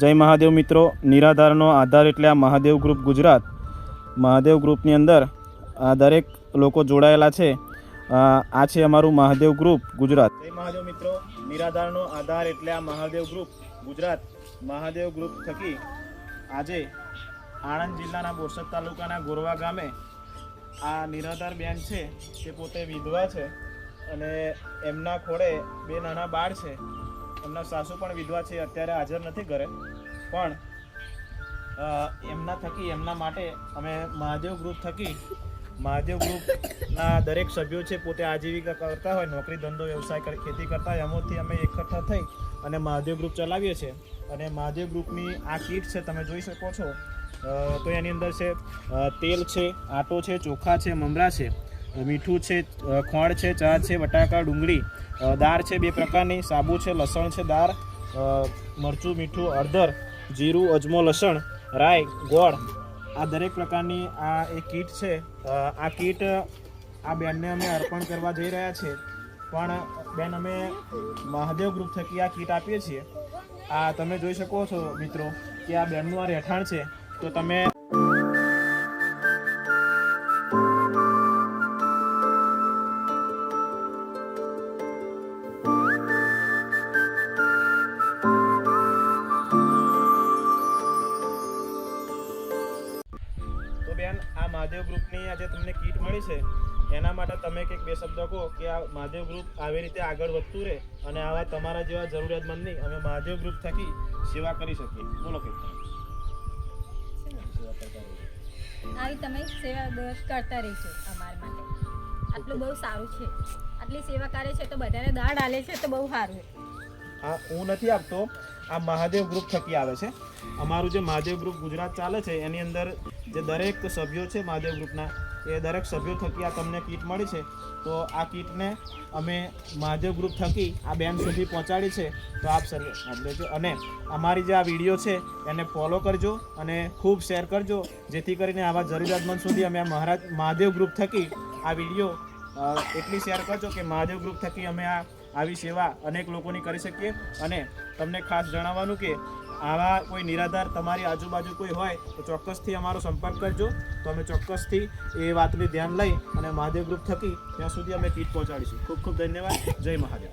જય મહાદેવ મિત્રો, નિરાધારનો આધાર એટલે આ મહાદેવ ગ્રુપ ગુજરાત. મહાદેવ ગ્રુપની અંદર દરેક લોકો જોડાયેલા છે. આ છે અમારું મહાદેવ ગ્રુપ ગુજરાત. જય મહાદેવ મિત્રો, નિરાધારનો આધાર એટલે આ મહાદેવ ગ્રુપ ગુજરાત. મહાદેવ ગ્રુપ થકી આજે આણંદ જિલ્લાના બોરસદ તાલુકાના ગોરવા ગામે આ નિરાધાર બેન છે, તે પોતે વિધવા છે અને એમના ખોળે બે નાના બાળ છે. એમના સાસુ પણ વિધવા છે, અત્યારે હાજર નથી ઘરે, પણ એમના થકી એમના માટે અમે મહાદેવ ગ્રુપ થકી, મહાદેવ ગ્રુપના દરેક સભ્યો છે પોતે આજીવિકા કરતા હોય, નોકરી ધંધો વ્યવસાય ખેતી કરતા હોય, એમાંથી અમે એકઠા થઈ અને મહાદેવ ગ્રુપ ચલાવીએ છીએ. અને મહાદેવ ગ્રુપની આ કીટ છે, તમે જોઈ શકો છો. તો એની અંદર છે તેલ છે, આટો છે, ચોખા છે, મમરા છે, મીઠું છે, ખોળ છે, ચા છે, બટાકા, ડુંગળી, દાળ છે 2 પ્રકારની, સાબુ છે, લસણ છે, દાળ, મરચું, મીઠું, હળદર, જીરું, અજમો, લસણ, રાઈ, ગોળ, આ દરેક પ્રકારની આ એક કીટ છે. આ કીટ આ બેનને અમે અર્પણ કરવા જઈ રહ્યા છીએ. પણ બેન, અમે મહાદેવ ગ્રુપ થકી આ કીટ આપીએ છીએ. આ તમે જોઈ શકો છો મિત્રો કે આ બેનનું આ રહેઠાણ છે. તો તમે બેન, આ મહાદેવ ગ્રુપની આજે તમને કીટ મળી છે, એના માટે તમે કંઈક 2 શબ્દ કહો કે આ મહાદેવ ગ્રુપ આવી રીતે આગળ વધતું રહે અને આવા તમારા જેવા જરૂરિયાતમંદની અમે મહાદેવ ગ્રુપ થકી સેવા કરી શકીએ. બોલો કંઈક. આવી તમે સેવા કરતા રહીશો અમારા માટે. આટલું બહુ સારું છે, આટલી સેવા કરે છે તો બધાને દાળ આલે છે તો બહુ સારું. હા, હું નથી આપતો, આ મહાદેવ ગ્રુપ થકી આવે છે. અમારું જે મહાદેવ ગ્રુપ ગુજરાત ચાલે છે એની અંદર જે દરેક સભ્યો છે મહાદેવ ગ્રુપના, એ દરેક સભ્યો થકી આ તમને કીટ મળી છે. તો આ કીટને અમે મહાદેવ ગ્રુપ થકી આ બેન સુધી પહોંચાડી છે. તો આપ સર લેજો અને અમારી જે આ વિડીયો છે એને ફોલો કરજો અને ખૂબ શેર કરજો, જેથી કરીને આવા જરૂરિયાતમંદ સુધી અમે આ મહાદેવ ગ્રુપ થકી આ વિડીયો એટલી શેર કરજો કે મહાદેવ ગ્રુપ થકી અમે આવી સેવા અનેક લોકોની કરી શકીએ. અને તમને ખાસ જણાવવાનું કે આવા કોઈ નિરાધાર તમારી આજુબાજુ કોઈ હોય તો ચોક્કસથી અમારો સંપર્ક કરજો. તો અમે ચોક્કસથી એ વાતની ધ્યાન લઈ અને મહાદેવ ગ્રુપ થકી ત્યાં સુધી અમે કીટ પહોંચાડીશું. ખૂબ ખૂબ ધન્યવાદ. જય મહાદેવ.